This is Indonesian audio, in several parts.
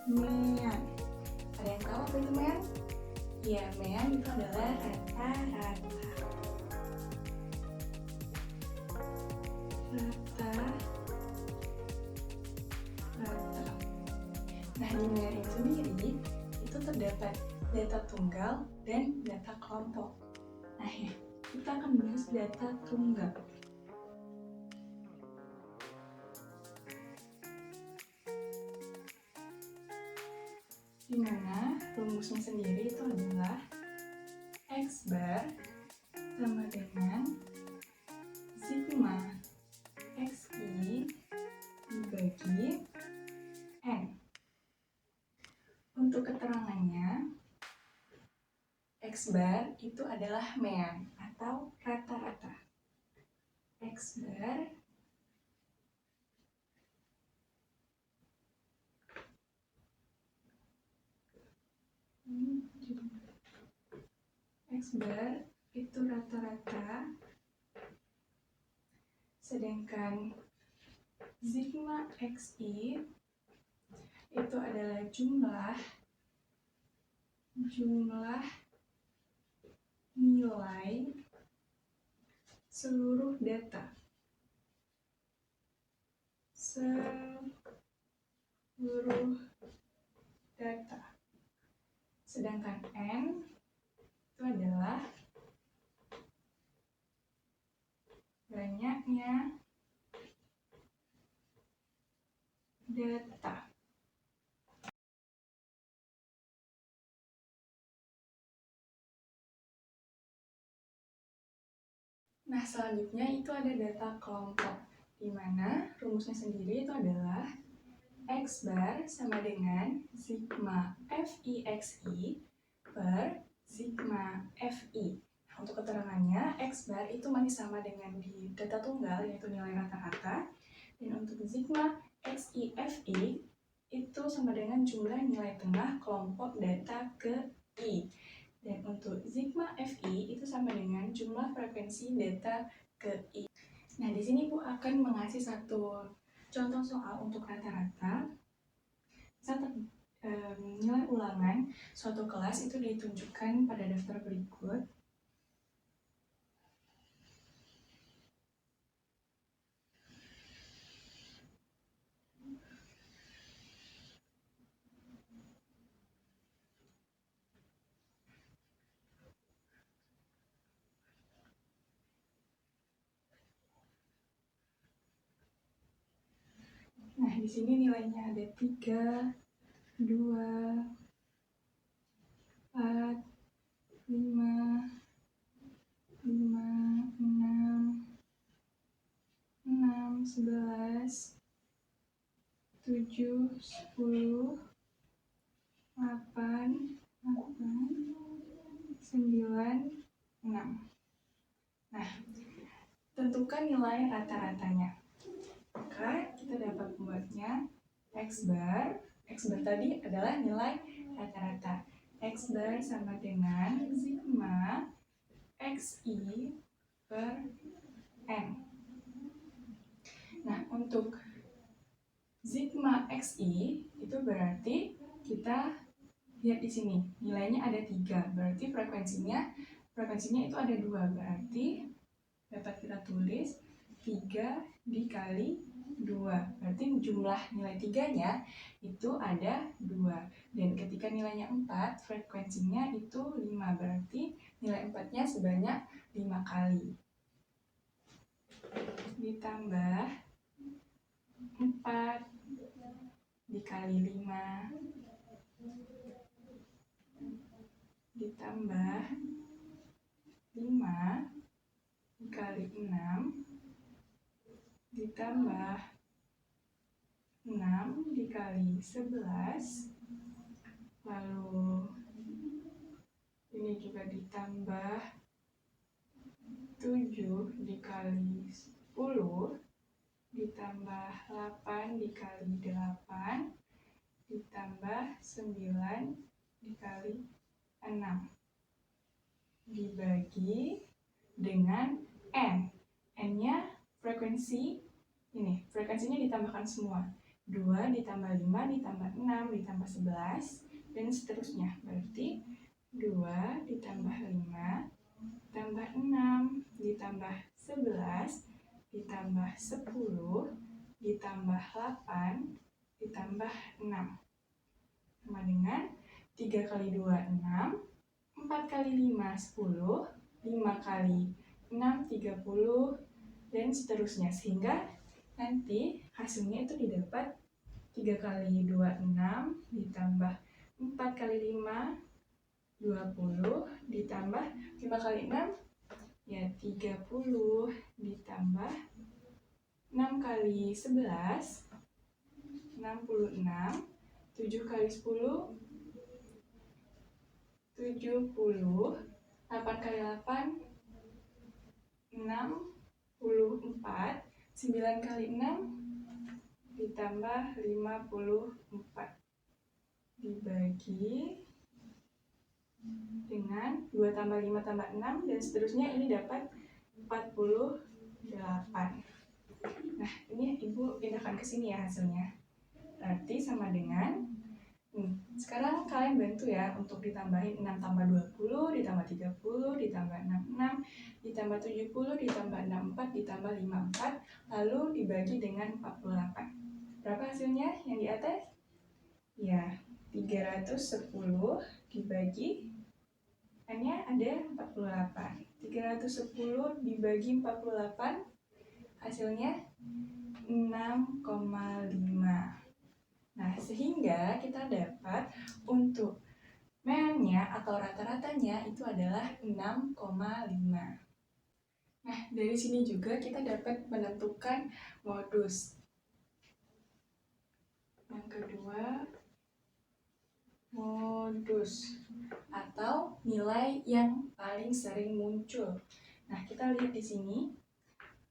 Mean. Ada yang tahu apa itu mean? Ya, mean itu adalah rata-rata. Nah, di mean ini sendiri itu terdapat data tunggal dan data kelompok. Nah ya, kita akan bahas data tunggal. Di mana rumusnya sendiri itu adalah X bar sama dengan sigma XI dibagi N. Untuk keterangannya, X bar itu adalah mean atau rata-rata. X bar itu rata-rata, sedangkan sigma XI itu adalah jumlah nilai seluruh data. Sedangkan N itu adalah banyaknya data. Nah, selanjutnya itu ada data kelompok, di mana rumusnya sendiri itu adalah X bar sama dengan sigma FIXI per sigma FI. Nah, untuk keterangannya, X bar itu masih sama dengan di data tunggal, yaitu nilai rata-rata. Dan untuk sigma XI FI itu sama dengan jumlah nilai tengah kelompok data ke I. Dan untuk sigma FI itu sama dengan jumlah frekuensi data ke I. Nah, di sini Bu akan mengasih satu contoh soal untuk rata-rata. Nilai ulangan suatu kelas itu ditunjukkan pada daftar berikut. Nah, di sini nilainya ada 3, 2, 4, 5, 6, 11, 7, 10, 8, 9, 6. Nah, tentukan nilai rata-ratanya. Maka kita dapat membuatnya X bar tadi adalah nilai rata-rata. X bar sama dengan sigma XI per N. Nah, untuk sigma XI itu berarti kita lihat di sini, nilainya ada 3, berarti frekuensinya itu ada 2, berarti dapat kita tulis 3 dikali 2, berarti jumlah nilai 3-nya itu ada 2. Dan ketika nilainya 4, frekuensinya itu 5, berarti nilai 4-nya sebanyak 5 kali. Ditambah 4 dikali 5 ditambah 5 dikali 6 ditambah 6 dikali 11, lalu ini juga ditambah 7 dikali 10 ditambah 8 dikali 8 ditambah 9 dikali 6 dibagi dengan N. N-nya frekuensinya ditambahkan semua. 2 ditambah 5 ditambah 6 ditambah 11 dan seterusnya. Berarti 2 ditambah 5 ditambah 6 ditambah 11 ditambah 10 ditambah 8 ditambah 6 sama dengan 3 kali 2 6, 4 kali 5 10, 5 kali 6 30 dan seterusnya, sehingga nanti hasilnya itu didapat 3 kali 2 6 ditambah 4 kali 5 20 ditambah 5 kali 6 ya 30 ditambah 6 kali 11 66, 7 kali 10 70, 8 kali 8 64, 9 kali 6 ditambah 54 dibagi dengan 2 tambah 5 tambah 6 dan seterusnya, ini dapat 48. Nah, ini Ibu pindahkan ke sini ya hasilnya. Berarti sama dengan sekarang kalian bantu ya untuk ditambahin 6 tambah 20 ditambah 30 ditambah 66 ditambah 70 ditambah 64 ditambah 54 lalu dibagi dengan 48. Berapa hasilnya yang di atas? Ya, 310 dibagi hanya ada 48. 310 dibagi 48 hasilnya 6,5. Nah, sehingga kita dapat untuk meannya atau rata-ratanya itu adalah 6,5. Nah, dari sini juga kita dapat menentukan modus. Yang kedua, modus atau nilai yang paling sering muncul. Nah, kita lihat di sini,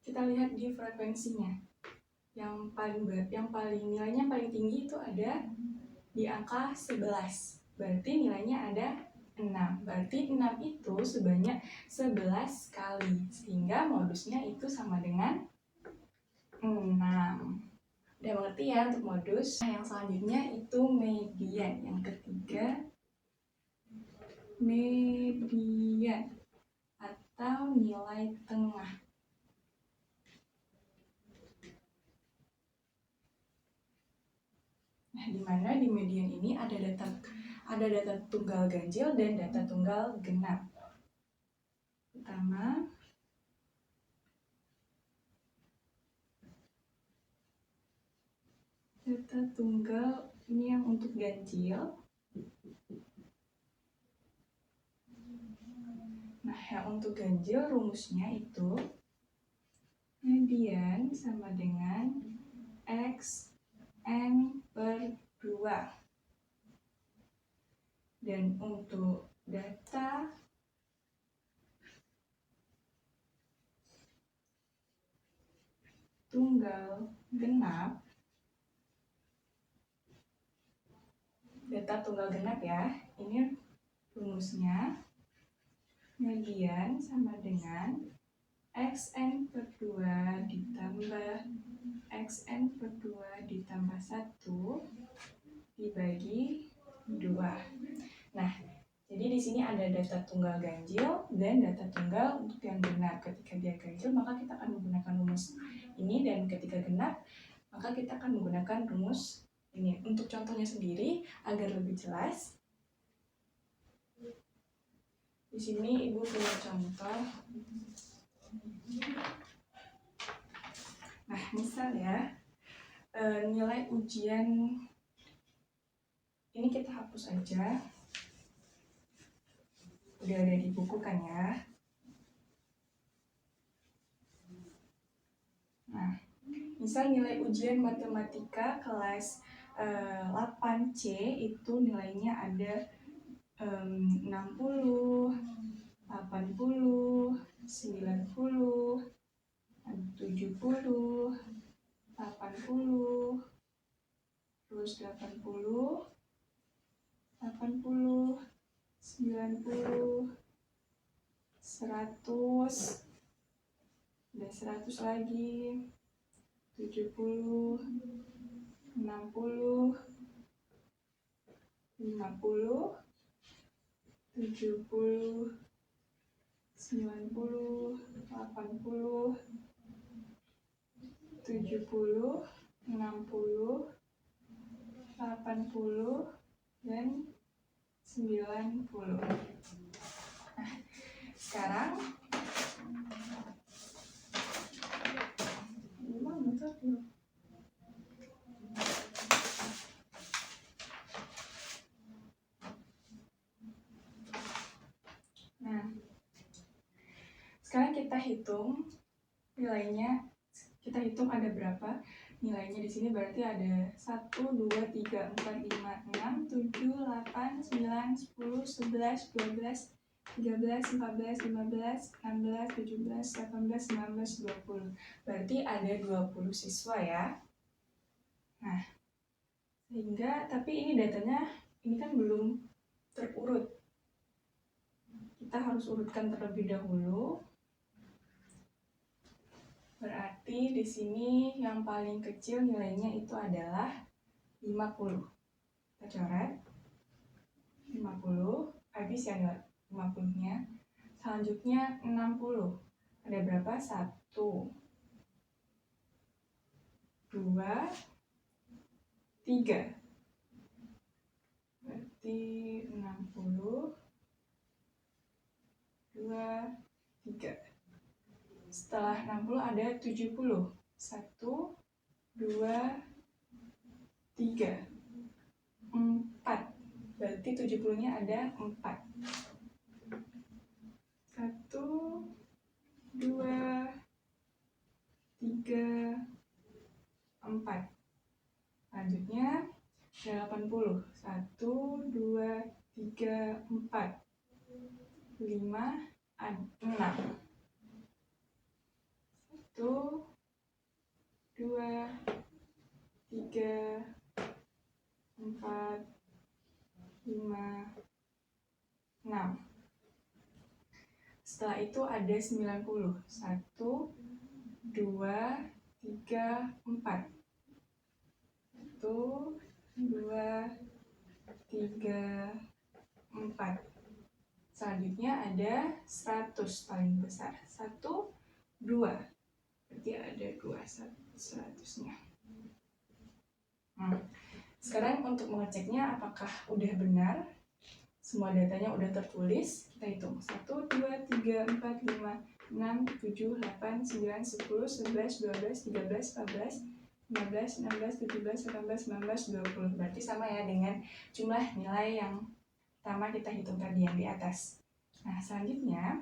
kita lihat di frekuensinya. Yang paling nilainya paling tinggi itu ada di angka 11. Berarti nilainya ada 6. Berarti 6 itu sebanyak 11 kali. Sehingga modusnya itu sama dengan 6. Udah mengerti ya untuk modus? Nah, yang selanjutnya itu median. Yang ketiga, median atau nilai tengah. Nah, di mana di median ini ada data tunggal ganjil dan data tunggal genap. Pertama, data tunggal ini yang untuk ganjil. Nah, yang untuk ganjil rumusnya itu median sama dengan XN per 2. Dan untuk data tunggal genap, ya, ini rumusnya median sama dengan XN per 2 ditambah XN per 2 ditambah 1 dibagi 2. Nah, jadi di sini ada data tunggal ganjil dan data tunggal untuk yang genap. Ketika dia ganjil, maka kita akan menggunakan rumus ini, dan ketika genap, maka kita akan menggunakan rumus ini. Untuk contohnya sendiri, agar lebih jelas, di sini Ibu punya contoh. Nah, misal ya, nilai ujian ini kita hapus aja. Udah ada di buku kan ya. Nah, misal nilai ujian matematika kelas 8C itu nilainya ada 60, 80, 90, 70, 80, terus 80, 80, 90, 100, udah 100 lagi, 70, 60, 60, 50, 70, 90, 80, 70, 60, 80, dan 90. Nah, sekarang sekarang kita hitung nilainya. Kita hitung ada berapa nilainya di sini. Berarti ada 1, 2, 3, 4, 5, 6, 7, 8, 9, 10, 11, 12, 13, 14, 15, 16, 17, 18, 19, 20. Berarti ada 20 siswa ya. Nah, sehingga tapi ini datanya ini kan belum terurut. Kita harus urutkan terlebih dahulu. Berarti di sini yang paling kecil nilainya itu adalah 50. Kita coret 50, habis ya nilai 50-nya. Selanjutnya 60. Ada berapa? 1, 2, 3. Berarti 60, 2, 3. Setelah 60 ada 70. 1, 2, 3, 4. Berarti 70-nya ada 4. 1, 2, 3, 4. Selanjutnya 80. 1, 2, 3, 4, 5, 6. 1, 2, 3, 4, 5, 6. Setelah itu ada 90. 1, 2, 3, 4. 1, 2, 3, 4. Selanjutnya ada 100 paling besar. 1, 2. Berarti ada 2 100-nya. Sekarang untuk mengeceknya apakah udah benar, semua datanya udah tertulis, kita hitung. 1, 2, 3, 4, 5, 6, 7, 8, 9, 10, 11, 12, 13, 14, 15, 16, 17, 18, 19, 20. Berarti sama ya dengan jumlah nilai yang pertama kita hitung tadi yang di atas. Nah, selanjutnya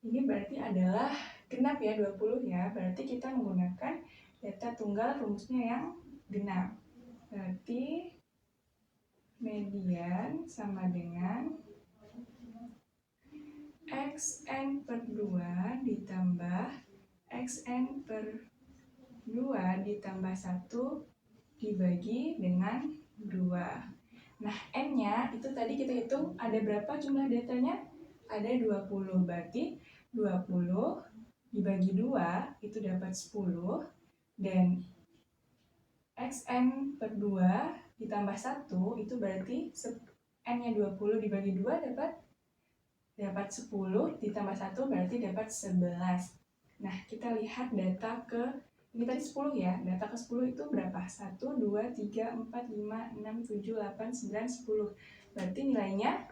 ini berarti adalah genap ya, 20 ya. Berarti kita menggunakan data tunggal rumusnya yang genap. Berarti median sama dengan xn per 2 ditambah xn per 2 ditambah 1 dibagi dengan 2. Nah, n-nya itu tadi kita hitung ada berapa jumlah datanya? Ada 20. Berarti 20 dibagi 2 itu dapat 10. Dan xn per 2 ditambah 1 itu berarti n-nya 20 dibagi 2 dapat 10 ditambah 1 berarti dapat 11. Nah, kita lihat data ke ini tadi 10 ya. Data ke 10 itu berapa? 1, 2, 3, 4, 5, 6, 7, 8, 9, 10. Berarti nilainya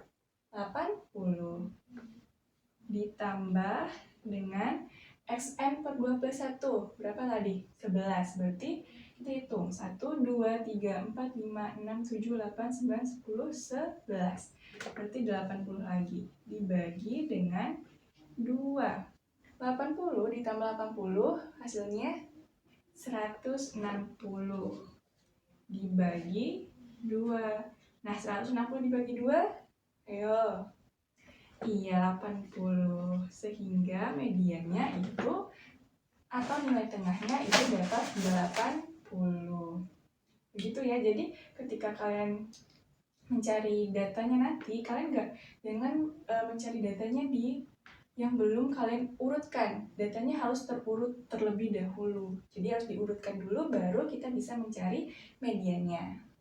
80. Ditambah dengan xn per 2 plus 1. Berapa tadi? 11. Berarti kita hitung. 1, 2, 3, 4, 5, 6, 7, 8, 9, 10, 11. Berarti 80 lagi. Dibagi dengan 2. 80 ditambah 80 hasilnya 160 dibagi 2. Nah, 160 dibagi 2, ayo. Iya, 80. Sehingga mediannya itu atau nilai tengahnya itu dapat 80. Begitu ya. Jadi ketika kalian mencari datanya nanti, kalian jangan mencari datanya di yang belum kalian urutkan. Datanya harus terurut terlebih dahulu. Jadi harus diurutkan dulu baru kita bisa mencari mediannya.